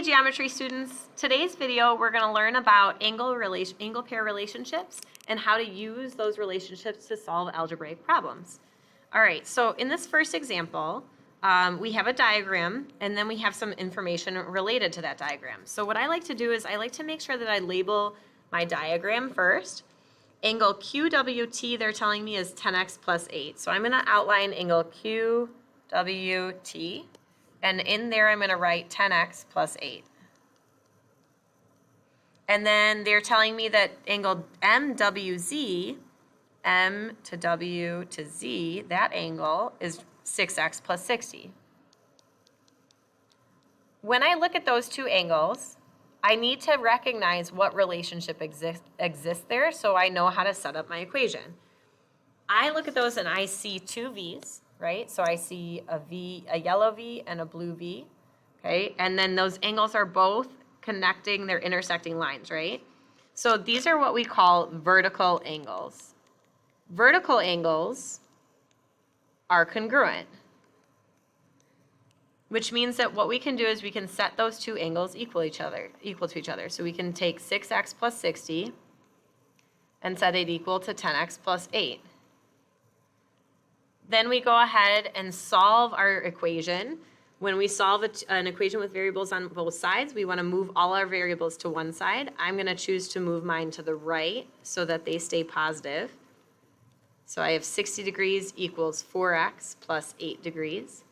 geometry students. Today's video we're going to learn about angle pair relationships and how to use those relationships to solve algebraic problems. All right, so in this first example, we have a diagram and then we have some information related to that diagram. So what I like to do is I like to make sure that I label my diagram first. Angle QWT, they're telling me, is 10x plus 8. So I'm going to outline angle QWT. And in there, I'm going to write 10x plus 8. And then they're telling me that angle MWZ, M to W to Z, that angle is 6x plus 60. When I look at those two angles, I need to recognize what relationship exists there so I know how to set up my equation. I look at those and I see two V's. Right? So I see a V, a yellow V and a blue V, okay? And then those angles are both connecting their intersecting lines, right? So these are what we call vertical angles. Vertical angles are congruent, which means that what we can do is we can set those two angles equal to each other. So we can take 6x plus 60 and set it equal to 10x plus 8. Then we go ahead and solve our equation. When we solve an equation with variables on both sides, we want to move all our variables to one side. I'm going to choose to move mine to the right so that they stay positive. So I have 60 degrees equals 4x plus 8 degrees.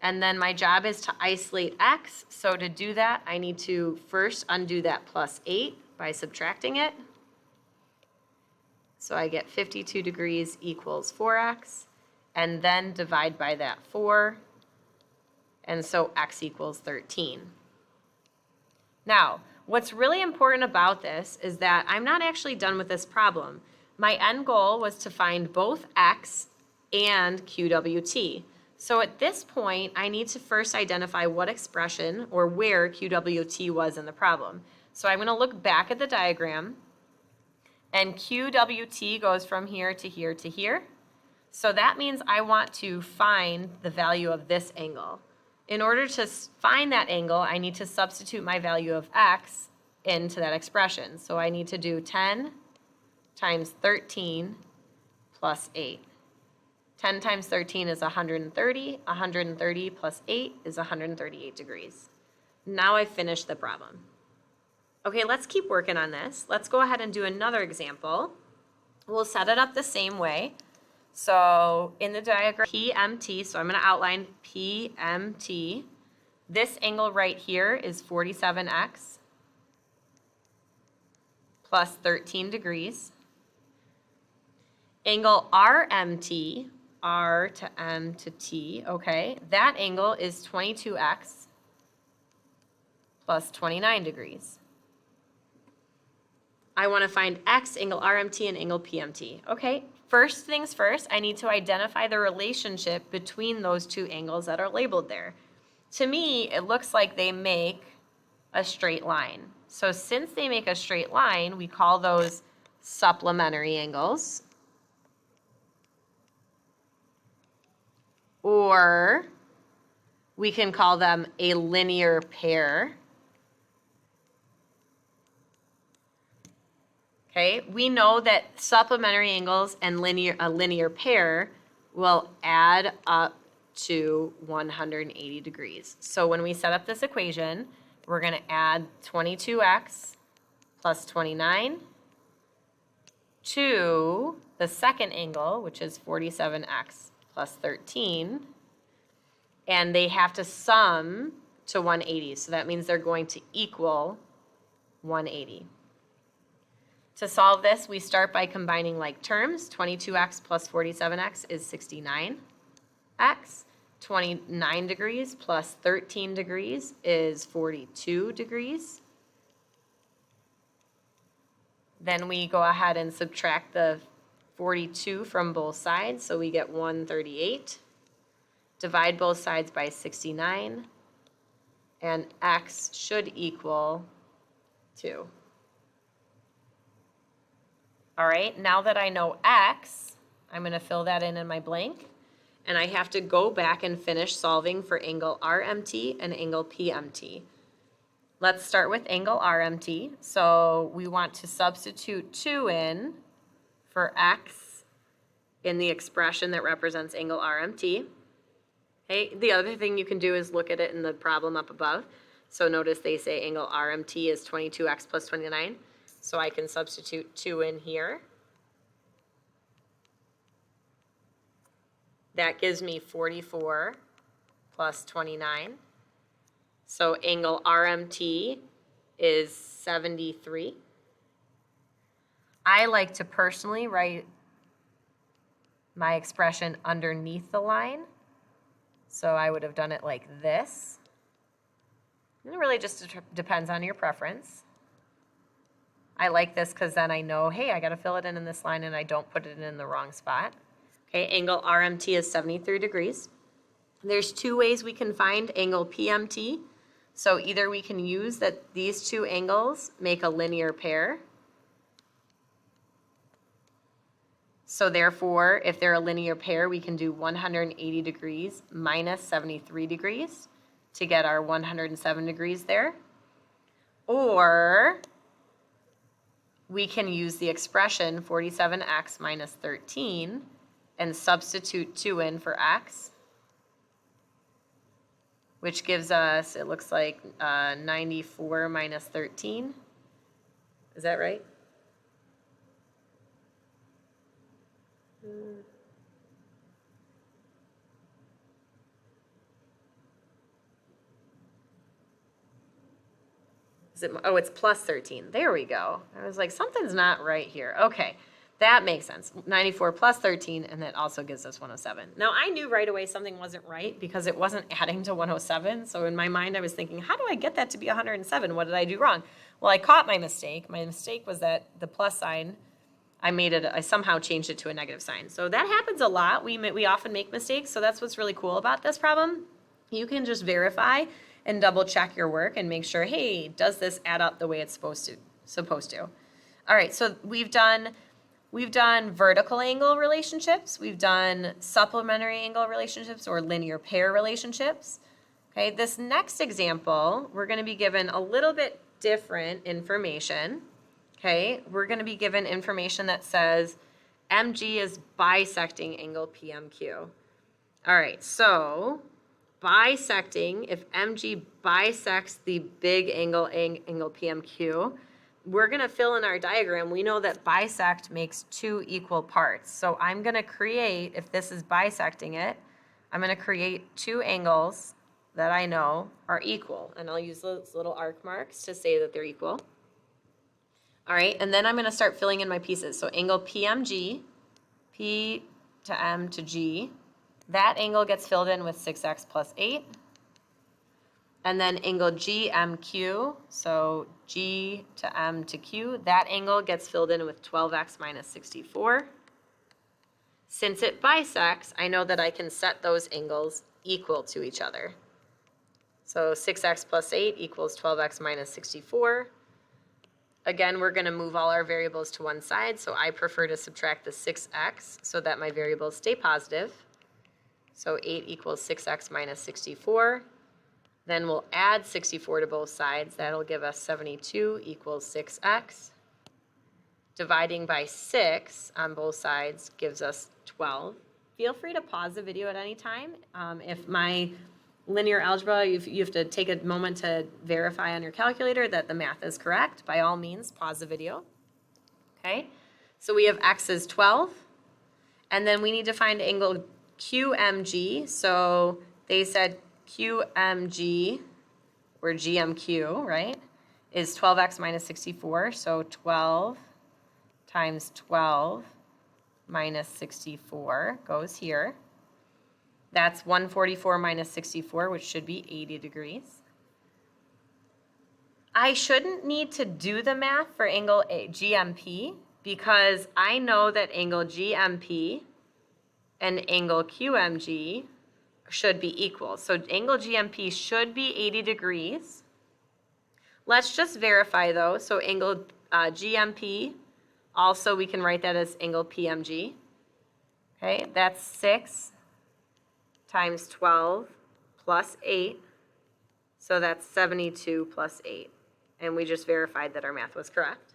And then my job is to isolate x. So to do that, I need to first undo that plus 8 by subtracting it. So I get 52 degrees equals 4x. And then divide by that 4, and so x equals 13. Now, what's really important about this is that I'm not actually done with this problem. My end goal was to find both x and QWT. So at this point, I need to first identify what expression or where QWT was in the problem. So I'm going to look back at the diagram, and QWT goes from here to here to here. So that means I want to find the value of this angle. In order to find that angle, I need to substitute my value of x into that expression. So I need to do 10 times 13 plus 8. 10 times 13 is 130. 130 plus 8 is 138 degrees. Now I've finished the problem. Okay, let's keep working on this. Let's go ahead and do another example. We'll set it up the same way. So in the diagram, PMT, so I'm going to outline PMT. This angle right here is 47x plus 13 degrees. Angle RMT, R to M to T, okay, that angle is 22x plus 29 degrees. I want to find x, angle RMT, and angle PMT. Okay, first things first, I need to identify the relationship between those two angles that are labeled there. To me, it looks like they make a straight line. So since they make a straight line, we call those supplementary angles. Or we can call them a linear pair. Okay, we know that supplementary angles and a linear pair will add up to 180 degrees. So when we set up this equation, we're going to add 22x plus 29 to the second angle, which is 47x plus 13, and they have to sum to 180. So that means they're going to equal 180. To solve this, we start by combining like terms. 22x plus 47x is 69x. 29 degrees plus 13 degrees is 42 degrees. Then we go ahead and subtract the 42 from both sides, so we get 138. Divide both sides by 69, and x should equal 2. All right, now that I know x, I'm going to fill that in my blank, and I have to go back and finish solving for angle RMT and angle PMT. Let's start with angle RMT. So we want to substitute 2 in for x in the expression that represents angle RMT. Okay, the other thing you can do is look at it in the problem up above. So notice they say angle RMT is 22x plus 29. So I can substitute 2 in here. That gives me 44 plus 29. So angle RMT is 73. I like to personally write my expression underneath the line. So I would have done it like this. And it really just depends on your preference. I like this because then I know, hey, I got to fill it in this line and I don't put it in the wrong spot. Okay, angle RMT is 73 degrees. There's 2 ways we can find angle PMT. So either we can use that these 2 angles make a linear pair. So therefore, if they're a linear pair, we can do 180 degrees minus 73 degrees to get our 107 degrees there. Or we can use the expression 47x minus 13 and substitute 2 in for x, which gives us, it looks like 94 minus 13. Is that right? Is it, oh, it's plus 13. There we go. I was like, something's not right here. Okay, that makes sense. 94 plus 13, and that also gives us 107. Now, I knew right away something wasn't right because it wasn't adding to 107. So in my mind, I was thinking, how do I get that to be 107? What did I do wrong? Well, I caught my mistake. My mistake was that the plus sign, I somehow changed it to a negative sign. So that happens a lot. We often make mistakes. So that's what's really cool about this problem. You can just verify and double check your work and make sure, hey, does this add up the way it's supposed to? All right, so we've done vertical angle relationships. We've done supplementary angle relationships or linear pair relationships. Okay, this next example, we're going to be given a little bit different information. Okay, we're going to be given information that says MG is bisecting angle PMQ. All right, so bisecting, if MG bisects the big angle PMQ, we're going to fill in our diagram. We know that bisect makes 2 equal parts. So I'm going to create, if this is bisecting it, I'm going to create 2 angles that I know are equal. And I'll use those little arc marks to say that they're equal. All right, and then I'm going to start filling in my pieces. So angle PMG, P to M to G, that angle gets filled in with 6x plus 8. And then angle GMQ, so G to M to Q, that angle gets filled in with 12x minus 64. Since it bisects, I know that I can set those angles equal to each other. So 6x plus 8 equals 12x minus 64. Again, we're going to move all our variables to one side, so I prefer to subtract the 6x so that my variables stay positive. So 8 equals 6x minus 64. Then we'll add 64 to both sides. That'll give us 72 equals 6x. Dividing by 6 on both sides gives us 12. Feel free to pause the video at any time. If my linear algebra, you have to take a moment to verify on your calculator that the math is correct. By all means, pause the video. Okay, so we have x is 12. And then we need to find angle QMG. So they said QMG, or GMQ, right, is 12x minus 64. So 12 times 12 minus 64 goes here. That's 144 minus 64, which should be 80 degrees. I shouldn't need to do the math for angle GMP because I know that angle GMP and angle QMG should be equal. So angle GMP should be 80 degrees. Let's just verify though. So angle GMP, also we can write that as angle PMG. Okay, that's 6 times 12 plus 8 So that's 72 plus 8. And we just verified that our math was correct.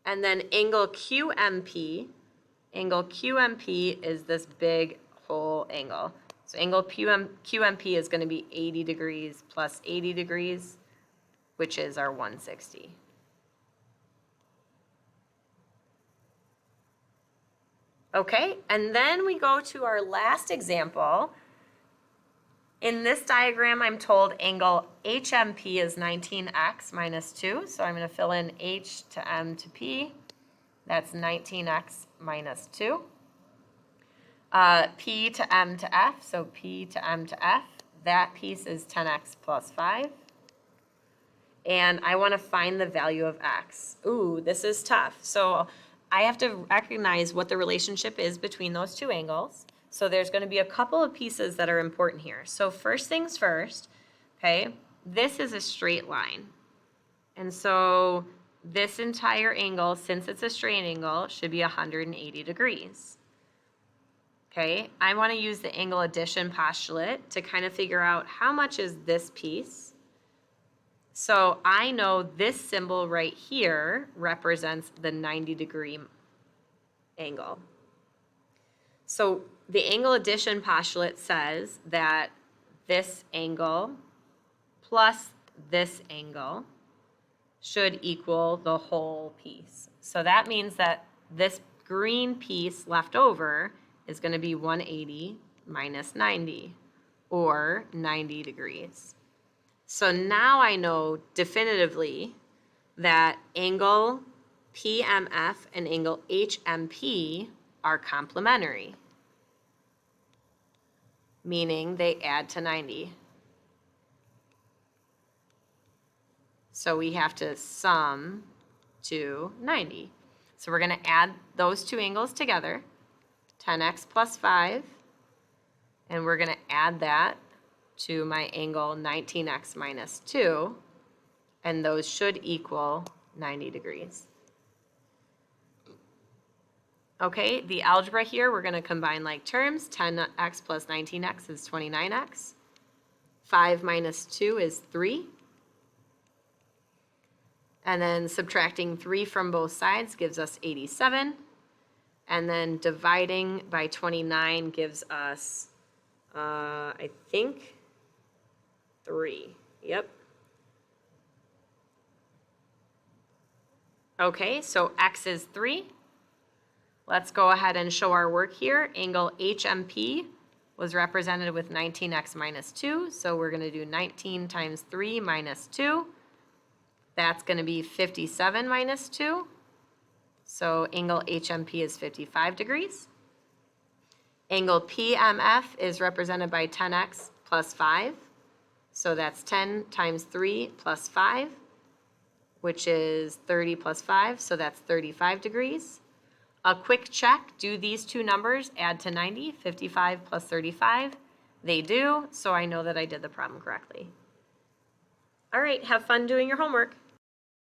And then angle QMP is this big whole angle. So angle QMP is going to be 80 degrees plus 80 degrees, which is our 160. Okay, and then we go to our last example. In this diagram, I'm told angle HMP is 19x minus 2. So I'm going to fill in H to M to P. That's 19x minus 2. P to M to F, so P to M to F. That piece is 10x plus 5. And I want to find the value of x. Ooh, this is tough. So I have to recognize what the relationship is between those two angles. So there's going to be a couple of pieces that are important here. So first things first, okay, this is a straight line. And so this entire angle, since it's a straight angle, should be 180 degrees. Okay, I want to use the angle addition postulate to kind of figure out how much is this piece. So I know this symbol right here represents the 90-degree angle. So the angle addition postulate says that this angle plus this angle should equal the whole piece. So that means that this green piece left over is going to be 180 minus 90, or 90 degrees. So now I know definitively that angle PMF and angle HMP are complementary, meaning they add to 90. So we have to sum to 90. So we're going to add those two angles together, 10x plus 5, and we're going to add that to my angle 19x minus 2, and those should equal 90 degrees. Okay, the algebra here, we're going to combine like terms. 10x plus 19x is 29x. 5 minus 2 is 3. And then subtracting 3 from both sides gives us 87. And then dividing by 29 gives us, I think, 3. Yep. Okay, so x is 3. Let's go ahead and show our work here. Angle HMP was represented with 19x minus 2. So we're going to do 19 times 3 minus 2. That's going to be 57 minus 2. So angle HMP is 55 degrees. Angle PMF is represented by 10x plus 5. So that's 10 times 3 plus 5, which is 30 plus 5. So that's 35 degrees. A quick check, do these two numbers add to 90? 55 plus 35? They do, so I know that I did the problem correctly. All right, have fun doing your homework.